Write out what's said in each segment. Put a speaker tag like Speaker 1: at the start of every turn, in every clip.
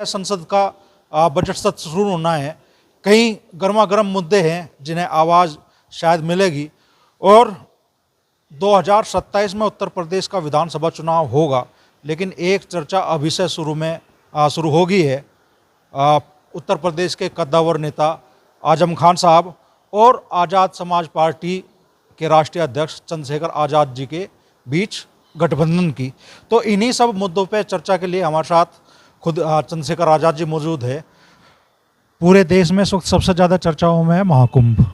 Speaker 1: संसद का बजट सत्र शुरू होना है। कई गर्मा गर्म मुद्दे हैं जिन्हें आवाज़ शायद मिलेगी और 2027 में उत्तर प्रदेश का विधानसभा चुनाव होगा, लेकिन एक चर्चा अभी से शुरू हो गई है। उत्तर प्रदेश के कद्दावर नेता आजम खान साहब और आज़ाद समाज पार्टी के राष्ट्रीय अध्यक्ष चंद्रशेखर आज़ाद जी के बीच गठबंधन की। तो इन्हीं सब मुद्दों पे चर्चा के लिए हमारे साथ खुद चंद्रशेखर आज़ाद जी मौजूद है। पूरे देश में इस वक्त सबसे ज़्यादा चर्चाओं में है महाकुंभ,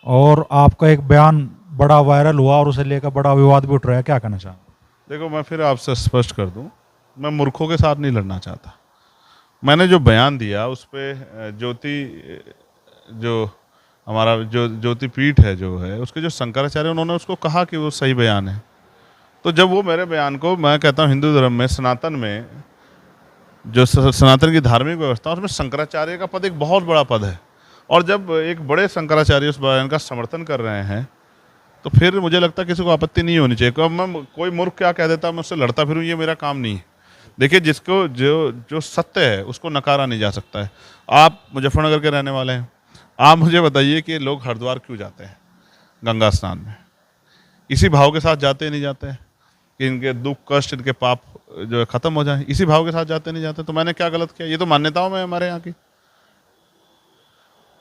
Speaker 1: और आपका एक बयान बड़ा वायरल हुआ और उसे लेकर बड़ा विवाद भी उठ रहा है, क्या कहना चाहें?
Speaker 2: देखो, मैं फिर आपसे स्पष्ट कर दूं, मैं मूर्खों के साथ नहीं लड़ना चाहता। मैंने जो बयान दिया उस पर ज्योति पीठ है जो है, उसके जो शंकराचार्य उन्होंने उसको कहा कि वो सही बयान है। तो जब वो मेरे बयान को, मैं कहता हूँ हिंदू धर्म में सनातन में जो सनातन की धार्मिक व्यवस्था है उसमें शंकराचार्य का पद एक बहुत बड़ा पद है, और जब एक बड़े शंकराचार्य उस बयान का समर्थन कर रहे हैं तो फिर मुझे लगता है किसी को आपत्ति नहीं होनी चाहिए। मैं कोई मूर्ख क्या कह देता मैं उससे लड़ता फिरूँ, ये मेरा काम नहीं है। देखिए, जिसको जो सत्य है उसको नकारा नहीं जा सकता है। आप मुजफ्फरनगर के रहने वाले हैं, आप मुझे बताइए कि लोग हरिद्वार क्यों जाते हैं गंगा स्नान में? इसी भाव के साथ जाते नहीं जाते हैं कि इनके दुख कष्ट, इनके पाप जो है ख़त्म हो जाए, इसी भाव के साथ जाते नहीं जाते? तो मैंने क्या गलत किया? ये तो मान्यताओं में हमारे यहाँ की,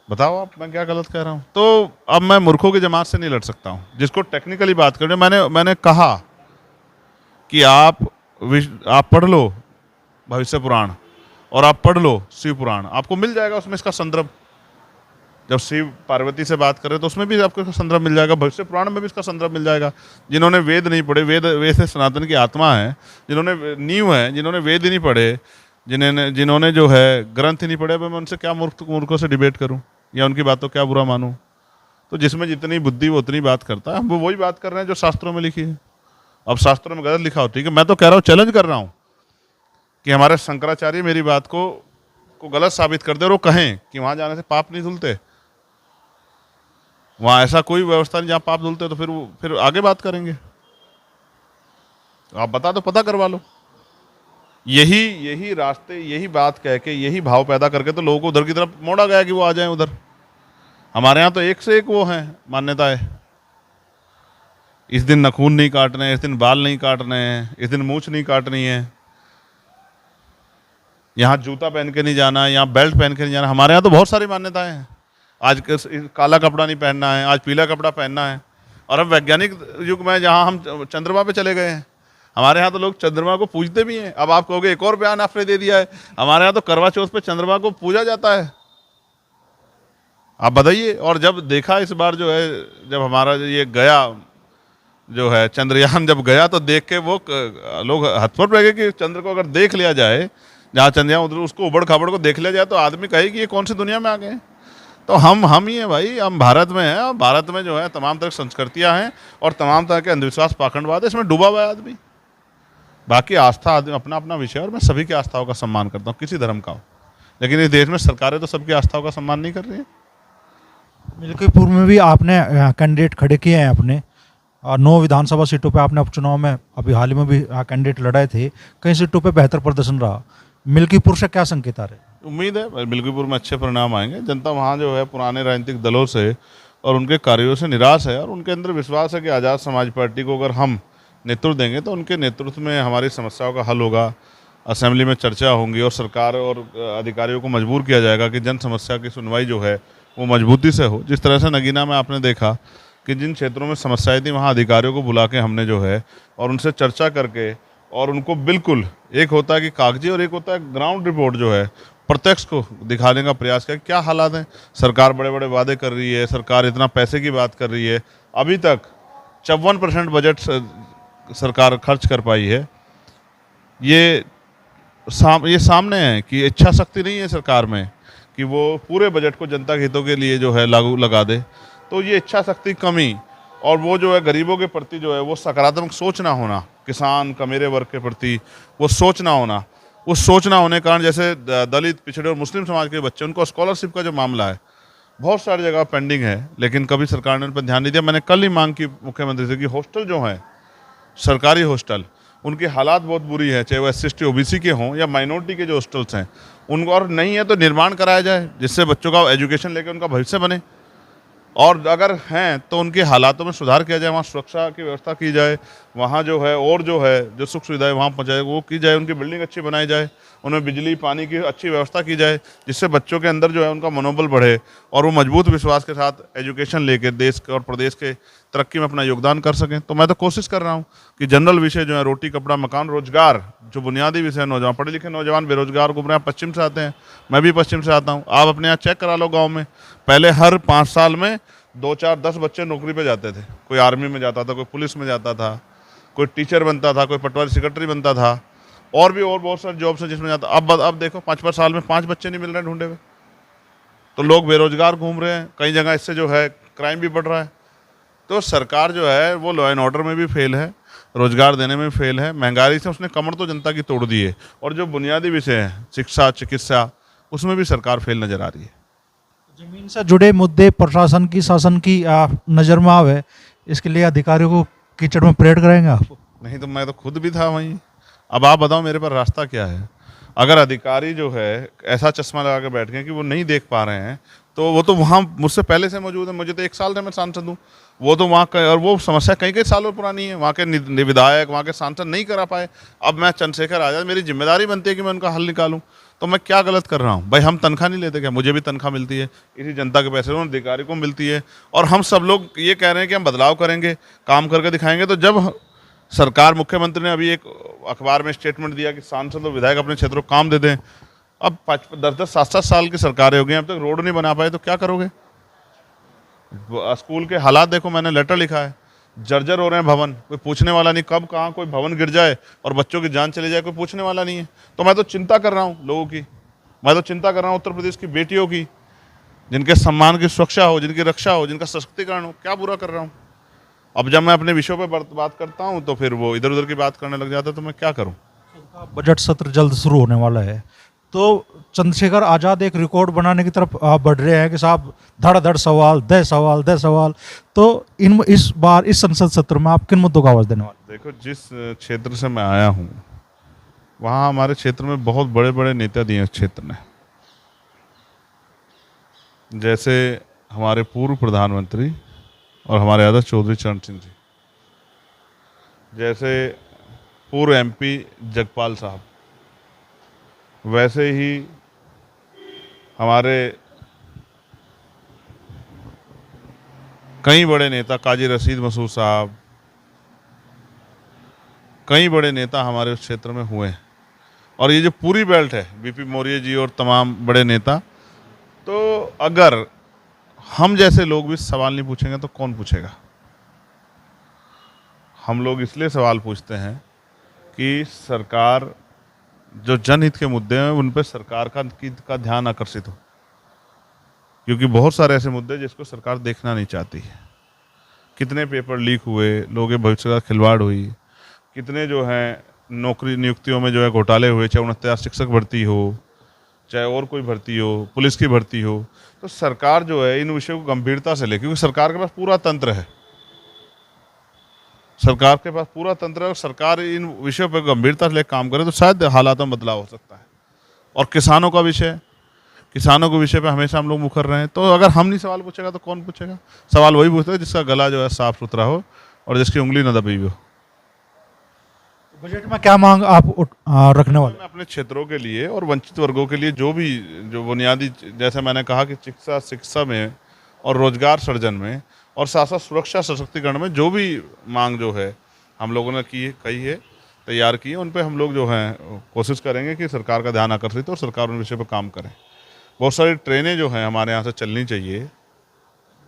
Speaker 2: बताओ आप मैं क्या गलत कह रहा हूँ? तो अब मैं मूर्खों की जमात से नहीं लड़ सकता हूँ। जिसको टेक्निकली बात कर रहे हैं, मैंने कहा कि आप पढ़ लो भविष्य पुराण और आप पढ़ लो शिव पुराण, आपको मिल जाएगा उसमें इसका संदर्भ। जब शिव पार्वती से बात कर रहे तो उसमें भी आपको संदर्भ मिल जाएगा, भविष्य पुराण में भी इसका संदर्भ मिल जाएगा। जिन्होंने वेद नहीं पढ़े, वेद से सनातन की आत्मा है, जिन्होंने नींव है, जिन्होंने वेद ही नहीं पढ़े, जिन्होंने जो है ग्रंथ ही नहीं पढ़े, मैं उनसे क्या मूर्खों से डिबेट करूं या उनकी बातों क्या बुरा मानूं? तो जिसमें जितनी बुद्धि वो उतनी बात करता है। हम वो वही बात कर रहे हैं जो शास्त्रों में लिखी है। अब शास्त्रों में गलत लिखा हो, ठीक है, मैं तो कह रहा हूँ, चैलेंज कर रहा हूँ कि हमारे शंकराचार्य मेरी बात को गलत साबित कर दे और वो कहें कि वहाँ जाने से पाप नहीं धुलते, वहाँ ऐसा कोई व्यवस्था नहीं जहाँ पाप धुलते, तो फिर आगे बात करेंगे। आप बता दो, पता करवा लो। यही रास्ते, यही बात कह के, यही भाव पैदा करके तो लोगों को उधर की तरफ मोड़ा गया कि वो आ जाएं उधर। हमारे यहाँ तो एक से एक वो हैं मान्यताएं। इस दिन नखून नहीं काटने हैं, इस दिन बाल नहीं काटने हैं, इस दिन मूछ नहीं काटनी है, यहाँ जूता पहन के नहीं जाना है, यहाँ बेल्ट पहन के नहीं जाना। हमारे यहाँ तो बहुत सारी मान्यताएं हैं। आज काला कपड़ा नहीं पहनना है, आज पीला कपड़ा पहनना है। और अब वैज्ञानिक युग में जहाँ हम चंद्रमा पे चले गए हैं, हमारे यहाँ तो लोग चंद्रमा को पूजते भी हैं। अब आप कहोगे एक और बयान आपने दे दिया है, हमारे यहाँ तो करवा चौथ पे चंद्रमा को पूजा जाता है। आप बताइए। और जब देखा इस बार जो है, जब हमारा ये गया जो है चंद्रयान जब गया, तो देख के वो लोग हथपट रह गए कि चंद्र को अगर देख लिया जाए, जहाँ चंद्रयान उधर उसको उबड़ खाबड़ को देख लिया जाए, तो आदमी कहे कि ये कौन सी दुनिया में आ गए। तो हम ही हैं भाई, हम भारत में हैं, और भारत में जो है तमाम तरह की संस्कृतियाँ हैं और तमाम तरह के अंधविश्वास पाखंडवाद है, इसमें डूबा हुआ है आदमी। बाकी आस्था आदमी अपना अपना विषय है, और मैं सभी की आस्थाओं का सम्मान करता हूँ, किसी धर्म का हो। लेकिन इस देश में सरकारें तो सबकी आस्थाओं का सम्मान नहीं कर रही है।
Speaker 1: मिल्कीपुर में भी आपने कैंडिडेट खड़े किए हैं अपने, और 9 विधानसभा सीटों पे आपने उपचुनाव में अभी हाल ही में भी कैंडिडेट लड़ाए थे, कई सीटों पे बेहतर प्रदर्शन रहा। मिल्कीपुर से क्या संकेत आ रहे?
Speaker 2: उम्मीद है मिल्कीपुर में अच्छे परिणाम आएंगे। जनता वहाँ जो है पुराने राजनीतिक दलों से और उनके कार्यों से निराश है, और उनके अंदर विश्वास है कि आज़ाद समाज पार्टी को अगर हम नेतृत्व देंगे तो उनके नेतृत्व में हमारी समस्याओं का हल होगा, असेंबली में चर्चा होंगी, और सरकार और अधिकारियों को मजबूर किया जाएगा कि जन समस्या की सुनवाई जो है वो मजबूती से हो। जिस तरह से नगीना में आपने देखा कि जिन क्षेत्रों में समस्याएं थी, वहाँ अधिकारियों को बुला के हमने जो है और उनसे चर्चा करके, और उनको बिल्कुल, एक होता है कि कागजी और एक होता है ग्राउंड रिपोर्ट जो है, प्रत्यक्ष को दिखाने का प्रयास किया क्या हालात हैं। सरकार बड़े बड़े वादे कर रही है, सरकार इतना पैसे की बात कर रही है, अभी तक 54% बजट सरकार खर्च कर पाई है। ये सामने है कि इच्छा शक्ति नहीं है सरकार में कि वो पूरे बजट को जनता के हितों के लिए जो है लगा दे। तो ये इच्छा शक्ति कमी, और वो जो है गरीबों के प्रति जो है वो सकारात्मक सोच ना होना, किसान कमेरे वर्ग के प्रति वो सोच ना होना, उस सोच ना होने के कारण जैसे दलित, पिछड़े और मुस्लिम समाज के बच्चे, उनको स्कॉलरशिप का जो मामला है बहुत सारी जगह पेंडिंग है, लेकिन कभी सरकार ने उन पर ध्यान नहीं दिया। मैंने कल ही मांग की मुख्यमंत्री से कि हॉस्टल जो है, सरकारी हॉस्टल, उनकी हालात बहुत बुरी है, चाहे वो SC/ST OBC के हों या माइनॉरिटी के जो हॉस्टल्स हैं उनको, और नहीं है तो निर्माण कराया जाए जिससे बच्चों का एजुकेशन लेकर उनका भविष्य बने, और अगर हैं तो उनके हालातों में सुधार किया जाए, वहाँ सुरक्षा की व्यवस्था की जाए, वहाँ जो है और जो है जो सुख सुविधाएं वहाँ पहुँचाए वो की जाए, उनकी बिल्डिंग अच्छी बनाई जाए, उनमें बिजली पानी की अच्छी व्यवस्था की जाए, जिससे बच्चों के अंदर जो है उनका मनोबल बढ़े और वो मजबूत विश्वास के साथ एजुकेशन लेके देश और प्रदेश के तरक्की में अपना योगदान कर सकें। तो मैं तो कोशिश कर रहा हूँ कि जनरल विषय जो है रोटी कपड़ा मकान रोजगार, जो बुनियादी विषय, नौजवान पढ़े लिखे नौजवान बेरोजगार घूम रहे हैं, पश्चिम से आते हैं, मैं भी पश्चिम से आता हूँ, आप अपने यहाँ चेक करा लो गाँव में, पहले हर 5 साल में 2 4 10 बच्चे नौकरी पे जाते थे, कोई आर्मी में जाता था, कोई पुलिस में जाता था, कोई टीचर बनता था, कोई पटवारी सेक्रेटरी बनता था, और भी और बहुत सारे जॉब्स हैं जिसमें जाता। अब देखो 5-5 साल में 5 बच्चे नहीं मिल रहे ढूंढे हुए, तो लोग बेरोजगार घूम रहे हैं, कई जगह इससे जो है क्राइम भी बढ़ रहा है। तो सरकार जो है वो लॉ एंड ऑर्डर में भी फेल है, रोजगार देने में फेल है, महंगाई से उसने कमर तो जनता की तोड़ दी है, और जो बुनियादी विषय हैं शिक्षा चिकित्सा उसमें भी सरकार फेल नजर आ रही है।
Speaker 1: जमीन से जुड़े मुद्दे प्रशासन की शासन की नज़र में आवे, इसके लिए अधिकारियों को कीचड़ में परेड करेंगे आप?
Speaker 2: नहीं तो मैं तो खुद भी था वहीं, अब आप बताओ मेरे पर रास्ता क्या है। अगर अधिकारी जो है ऐसा चश्मा लगा के बैठ गए कि वो नहीं देख पा रहे हैं, तो वो तो वहाँ मुझसे पहले से मौजूद है, मुझे तो 1 साल से मैं सांसद हूँ, वो तो वहाँ और वो समस्या कई कई सालों पुरानी है, वहाँ के विधायक वहाँ के सांसद नहीं करा पाए, अब मैं चंद्रशेखर आज़ाद, मेरी जिम्मेदारी बनती है कि मैं उनका हल निकालूं, तो मैं क्या गलत कर रहा हूँ भाई? हम तनख्वाह नहीं लेते क्या? मुझे भी तनख्वाह मिलती है, इसी जनता के पैसे उन अधिकारी को मिलती है, और हम सब लोग ये कह रहे हैं कि हम बदलाव करेंगे, काम करके दिखाएंगे। तो जब सरकार, मुख्यमंत्री ने अभी एक अखबार में स्टेटमेंट दिया कि सांसद और विधायक अपने क्षेत्रों को काम दे दें, अब 10-10 7-7 साल की सरकारें हो गई, अब तक रोड नहीं बना पाए, तो क्या करोगे? स्कूल के हालात देखो, मैंने लेटर लिखा है, जर्जर हो रहे हैं भवन, कोई पूछने वाला नहीं, कब कहाँ कोई भवन गिर जाए और बच्चों की जान चली जाए कोई पूछने वाला नहीं है। तो मैं तो चिंता कर रहा हूँ लोगों की, मैं तो चिंता कर रहा हूँ उत्तर प्रदेश की बेटियों की, जिनके सम्मान की सुरक्षा हो, जिनकी रक्षा हो, जिनका सशक्तिकरण हो। क्या बुरा कर रहा हूँ? अब जब मैं अपने विषयों पर बात करता हूँ तो फिर वो इधर उधर की बात करने लग जाता है, तो मैं क्या करूँ?
Speaker 1: बजट सत्र जल्द शुरू होने वाला है, तो चंद्रशेखर आज़ाद एक रिकॉर्ड बनाने की तरफ बढ़ रहे हैं कि साहब धड़ धड़ सवाल, दे सवाल, दे सवाल। तो इस बार इस संसद सत्र में आप किन मुद्दों का आवाज़ देने वाले?
Speaker 2: देखो, जिस क्षेत्र से मैं आया हूँ वहाँ हमारे क्षेत्र में बहुत बड़े बड़े नेता दिए उस क्षेत्र ने, जैसे हमारे पूर्व प्रधानमंत्री और हमारे आदर्श चौधरी चरण सिंह जी, जैसे पूर्व MP जगपाल साहब, वैसे ही हमारे कई बड़े नेता, काजी रशीद मसूद साहब, कई बड़े नेता हमारे उस क्षेत्र में हुए हैं। और ये जो पूरी बेल्ट है, BP मौर्य जी और तमाम बड़े नेता, तो अगर हम जैसे लोग भी सवाल नहीं पूछेंगे तो कौन पूछेगा? हम लोग इसलिए सवाल पूछते हैं कि सरकार, जो जनहित के मुद्दे हैं उन पर सरकार का ध्यान आकर्षित हो, क्योंकि बहुत सारे ऐसे मुद्दे जिसको सरकार देखना नहीं चाहती है। कितने पेपर लीक हुए, लोगों के भविष्य का खिलवाड़ हुई, कितने जो हैं नौकरी नियुक्तियों में जो है घोटाले हुए, चाहे 69 शिक्षक भर्ती हो, चाहे और कोई भर्ती हो, पुलिस की भर्ती हो। तो सरकार जो है इन विषयों को गंभीरता से ले, क्योंकि सरकार के पास पूरा तंत्र है, सरकार के पास पूरा तंत्र है, और सरकार इन विषयों पर गंभीरता से ले काम करे तो शायद हालातों में बदलाव हो सकता है। और किसानों का विषय, किसानों के विषय पे हमेशा हम लोग मुखर रहे हैं, तो अगर हम नहीं सवाल पूछेगा तो कौन पूछेगा? सवाल वही पूछता है जिसका गला जो है साफ सुथरा हो और जिसकी उंगली न दबी हो।
Speaker 1: बजट में क्या मांग आप रखने वाले?
Speaker 2: मैं अपने क्षेत्रों के लिए और वंचित वर्गों के लिए जो बुनियादी, जैसे मैंने कहा कि शिक्षा में और रोजगार सृजन में और साथ साथ सुरक्षा सशक्तिकरण में जो भी मांग जो है हम लोगों ने कही है, तैयार की है, उन पे हम लोग जो हैं कोशिश करेंगे कि सरकार का ध्यान आकर्षित हो और सरकार उन विषय पर काम करे। बहुत सारी ट्रेनें जो हैं हमारे यहाँ से चलनी चाहिए,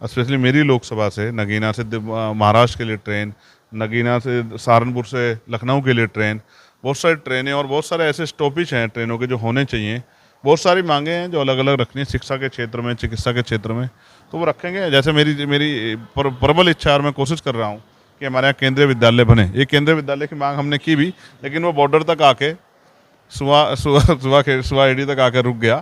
Speaker 2: स्पेशली मेरी लोकसभा से नगीना से महाराष्ट्र के लिए ट्रेन, नगीना से सहारनपुर से लखनऊ के लिए ट्रेन, बहुत सारी ट्रेनें और बहुत सारे ऐसे स्टॉपेज हैं ट्रेनों के जो होने चाहिए। बहुत सारी मांगे हैं जो अलग अलग रखनी है, शिक्षा के क्षेत्र में, चिकित्सा के क्षेत्र में, तो वो रखेंगे। जैसे मेरी प्रबल इच्छा और मैं कोशिश कर रहा हूँ कि हमारे यहाँ केंद्रीय विद्यालय बने। ये केंद्रीय विद्यालय की मांग हमने की भी, लेकिन वो बॉर्डर तक आके सुवा तक आकर रुक गया,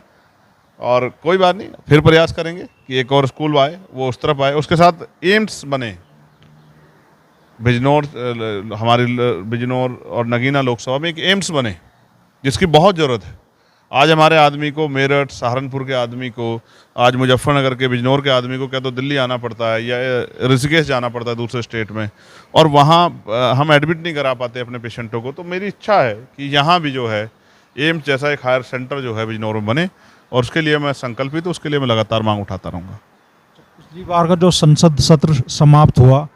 Speaker 2: और कोई बात नहीं, फिर प्रयास करेंगे कि एक और स्कूल आए, वो उस तरफ आए। उसके साथ एम्स बने, बिजनौर बिजनौर और नगीना लोकसभा में एक एम्स बने, जिसकी बहुत ज़रूरत है। आज हमारे आदमी को मेरठ, सहारनपुर के आदमी को, आज मुजफ्फरनगर के, बिजनौर के आदमी को क्या तो दिल्ली आना पड़ता है या ऋषिकेश जाना पड़ता है दूसरे स्टेट में, और वहाँ हम एडमिट नहीं करा पाते अपने पेशेंटों को। तो मेरी इच्छा है कि यहाँ भी जो है एम्स जैसा एक हायर सेंटर जो है बिजनौर में बने, और उसके लिए मैं संकल्पित हूँ, उसके लिए मैं लगातार मांग उठाता रहूँगा।
Speaker 1: पिछली बार का जो संसद सत्र समाप्त हुआ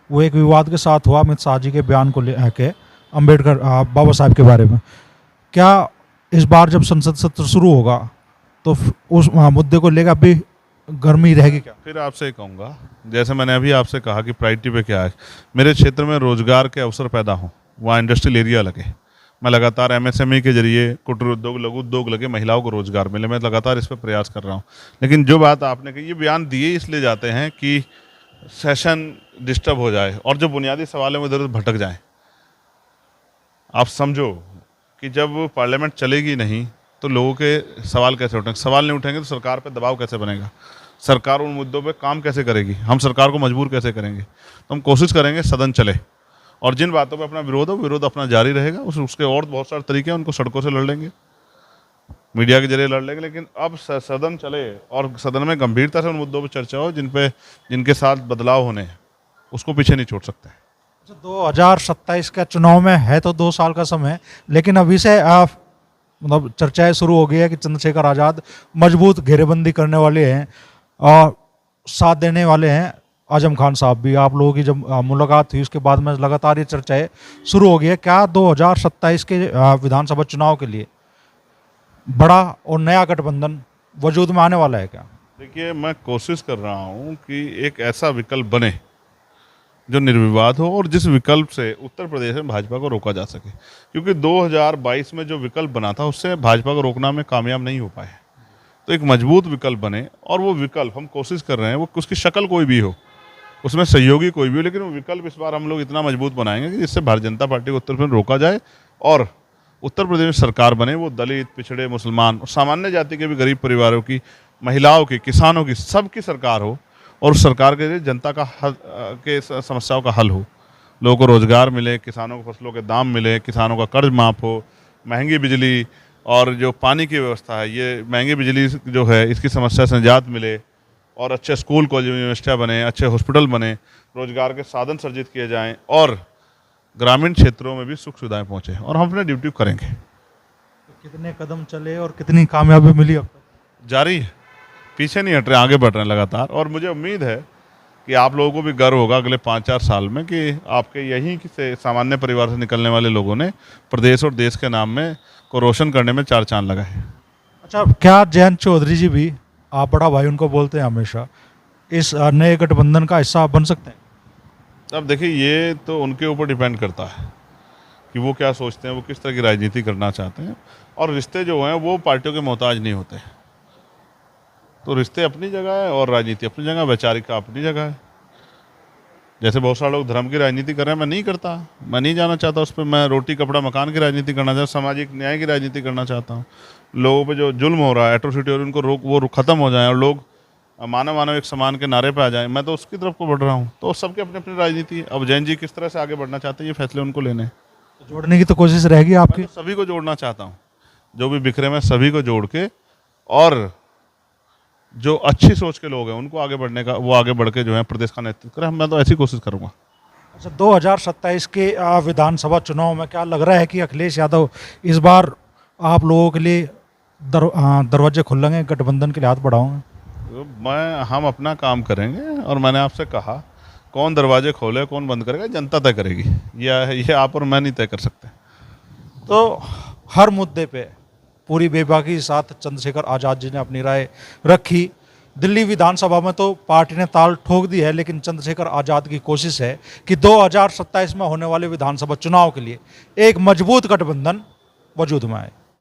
Speaker 1: वो एक विवाद के साथ हुआ, अमित शाह जी के बयान को लेके अम्बेडकर बाबा साहब के बारे में। क्या इस बार जब संसद सत्र शुरू होगा तो उस मुद्दे को लेकर अभी गर्मी रहेगी क्या?
Speaker 2: फिर आपसे कहूँगा, जैसे मैंने अभी आपसे कहा कि प्रायोरिटी पे क्या है, मेरे क्षेत्र में रोजगार के अवसर पैदा हों, वहाँ इंडस्ट्रियल एरिया लगे। मैं लगातार एमएसएमई के जरिए कुटीर उद्योग, लघु उद्योग लगे, महिलाओं को रोजगार मिले। मैं लगातार इस पर प्रयास कर रहा हूँ। लेकिन जो बात आपने कही, ये बयान दिए इसलिए जाते हैं कि सेशन डिस्टर्ब हो जाए और जो बुनियादी सवाल है वो इधर उधर भटक जाए। आप समझो कि जब पार्लियामेंट चलेगी नहीं तो लोगों के सवाल कैसे उठेंगे? सवाल नहीं उठेंगे तो सरकार पे दबाव कैसे बनेगा? सरकार उन मुद्दों पे काम कैसे करेगी? हम सरकार को मजबूर कैसे करेंगे? तो हम कोशिश करेंगे सदन चले, और जिन बातों पे अपना विरोध हो, विरोध अपना जारी रहेगा। उसके और बहुत सारे तरीके हैं, उनको सड़कों से लड़ लेंगे, मीडिया के जरिए लड़ लेंगे, लेकिन अब सदन चले और सदन में गंभीरता से उन मुद्दों पर चर्चा हो जिनके साथ बदलाव होने हैं, उसको पीछे नहीं छोड़ सकते।
Speaker 1: 2027 का चुनाव में है तो 2 साल का समय, लेकिन अभी से मतलब चर्चाएं शुरू हो गई है कि चंद्रशेखर आज़ाद मजबूत घेरेबंदी करने वाले हैं और साथ देने वाले हैं आजम खान साहब भी। आप लोगों की जब मुलाकात हुई उसके बाद में लगातार ये चर्चाएं शुरू हो गई है। क्या 2027 के विधानसभा चुनाव के लिए बड़ा और नया गठबंधन वजूद में आने वाला है क्या?
Speaker 2: देखिए, मैं कोशिश कर रहा हूँ कि एक ऐसा विकल्प बने जो निर्विवाद हो और जिस विकल्प से उत्तर प्रदेश में भाजपा को रोका जा सके, क्योंकि 2022 में जो विकल्प बना था उससे भाजपा को रोकना में कामयाब नहीं हो पाए। तो एक मजबूत विकल्प बने, और वो विकल्प हम कोशिश कर रहे हैं, वो उसकी शक्ल कोई भी हो, उसमें सहयोगी कोई भी हो, लेकिन वो विकल्प इस बार हम लोग इतना मजबूत बनाएंगे कि जिससे भारतीय जनता पार्टी को उत्तर प्रदेश में रोका जाए और उत्तर प्रदेश में सरकार बने वो दलित, पिछड़े, मुसलमान और सामान्य जाति के भी गरीब परिवारों की, महिलाओं की, किसानों की, सबकी सरकार हो, और उस सरकार के लिए जनता का के समस्याओं का हल हो। लोगों को रोजगार मिले, किसानों को फसलों के दाम मिले, किसानों का कर्ज माफ़ हो, महंगी बिजली और जो पानी की व्यवस्था है, ये महंगी बिजली जो है इसकी समस्या से निजात मिले, और अच्छे स्कूल, कॉलेज, यूनिवर्सिटियाँ बने, अच्छे हॉस्पिटल बने, रोजगार के साधन सर्जित किए जाएँ, और ग्रामीण क्षेत्रों में भी सुख सुविधाएँ पहुँचे, और हम अपने ड्यूटी करेंगे।
Speaker 1: तो कितने कदम चले और कितनी कामयाबी मिली अब तक?
Speaker 2: जारी है, पीछे नहीं हट रहे, आगे बढ़ रहे हैं लगातार। और मुझे उम्मीद है कि आप लोगों को भी गर्व होगा अगले 5-4 साल में कि आपके यहीं से सामान्य परिवार से निकलने वाले लोगों ने प्रदेश और देश के नाम में को रोशन करने में 4 चांद लगाए।
Speaker 1: अच्छा, क्या जयंत चौधरी जी भी, आप बड़ा भाई उनको बोलते हैं हमेशा, इस नए गठबंधन का हिस्सा बन सकते हैं?
Speaker 2: अब देखिए, ये तो उनके ऊपर डिपेंड करता है कि वो क्या सोचते हैं, वो किस तरह की राजनीति करना चाहते हैं। और रिश्ते जो हैं वो पार्टियों के मोहताज नहीं होते। तो रिश्ते अपनी जगह है और राजनीति अपनी जगह, वैचारिकता अपनी जगह है। जैसे बहुत सारे लोग धर्म की राजनीति कर रहे हैं, मैं नहीं करता, मैं नहीं जाना चाहता उस पर। मैं रोटी कपड़ा मकान की राजनीति करना चाहता हूँ, सामाजिक न्याय की राजनीति करना चाहता हूँ। लोगों पे जो जुल्म हो रहा है, एट्रोसिटी हो रही है, उनको वो ख़त्म हो जाए और लोग मानव मानव एक समान के नारे पे आ जाए, मैं तो उसकी तरफ को बढ़ रहा हूँ। तो सबके अपनी अपनी राजनीति है। अब जैन जी किस तरह से आगे बढ़ना चाहते हैं, ये फैसले उनको लेने हैं।
Speaker 1: जोड़ने की तो कोशिश रहेगी आपकी?
Speaker 2: मैं तो सभी को जोड़ना चाहता हूँ, जो भी बिखरे में सभी को जोड़ के, और जो अच्छी सोच के लोग हैं उनको आगे बढ़ने का, वो आगे बढ़ के जो है प्रदेश का नेतृत्व करें। मैं तो ऐसी कोशिश करूँगा।
Speaker 1: अच्छा, 2027 के विधानसभा चुनाव में क्या लग रहा है कि अखिलेश यादव इस बार आप लोगों के लिए दरवाजे खुलेंगे, गठबंधन के लिए हाथ बढ़ाओगे?
Speaker 2: हम अपना काम करेंगे, और मैंने आपसे कहा कौन दरवाजे खोले कौन बंद करेगा जनता तय करेगी। ये आप और मैं नहीं तय कर सकते।
Speaker 1: तो हर मुद्दे पे पूरी बेबाकी के साथ चंद्रशेखर आज़ाद जी ने अपनी राय रखी। दिल्ली विधानसभा में तो पार्टी ने ताल ठोक दी है, लेकिन चंद्रशेखर आज़ाद की कोशिश है कि 2027 में होने वाले विधानसभा चुनाव के लिए एक मजबूत गठबंधन वजूद में आए।